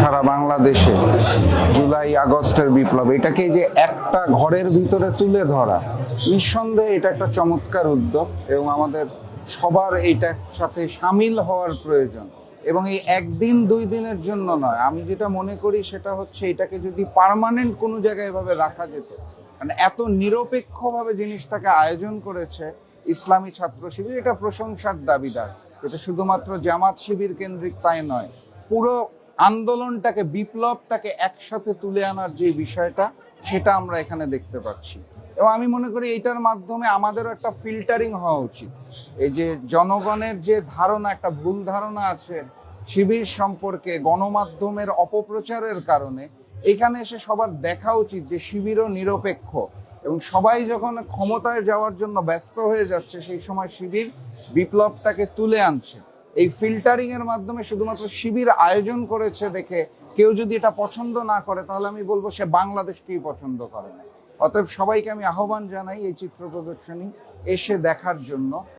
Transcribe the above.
সারা বাংলাদেশে জুলাই আগস্টের বিপ্লব, এটাকে যে একটা ঘরের ভিতরে তুলে ধরা, নিঃসন্দেহে এটা একটা চমৎকার উদ্যোগ এবং আমাদের সবার এইটার সাথে সামিল হওয়ার প্রয়োজন। এবং এই একদিন দুই দিনের জন্য নয়, আমি যেটা মনে করি সেটা হচ্ছে এটাকে যদি পার্মানেন্ট কোনো জায়গায় এভাবে রাখা যেত, মানে এত নিরপেক্ষভাবে জিনিসটাকে আয়োজন করেছে ইসলামী ছাত্র শিবির, এটা প্রশংসার দাবিদার। এটা শুধুমাত্র জামাত শিবির কেন্দ্রিক তাই নয়, পুরো আন্দোলনটাকে, বিপ্লবটাকে একসাথে তুলে আনার যে বিষয়টা, সেটা আমরা এখানে দেখতে পাচ্ছি। এবং আমি মনে করি এইটার মাধ্যমে আমাদেরও একটা ফিল্টারিং হওয়া উচিত। এই যে জনগণের যে ধারণা, একটা ভুল ধারণা আছে শিবির সম্পর্কে গণমাধ্যমের অপপ্রচারের কারণে, এখানে এসে সবার দেখা উচিত যে শিবিরও নিরপেক্ষ। এবং সবাই যখন ক্ষমতায় যাওয়ার জন্য ব্যস্ত হয়ে যাচ্ছে, সেই সময় শিবির বিপ্লবটাকে তুলে আনছে। এই ফিল্টারিং এর মাধ্যমে শুধুমাত্র শিবির আয়োজন করেছে দেখে কেউ যদি এটা পছন্দ না করে, তাহলে আমি বলবো সে বাংলাদেশকেই পছন্দ করে না। অতএব সবাইকে আমি আহ্বান জানাই এই চিত্র প্রদর্শনী এসে দেখার জন্য।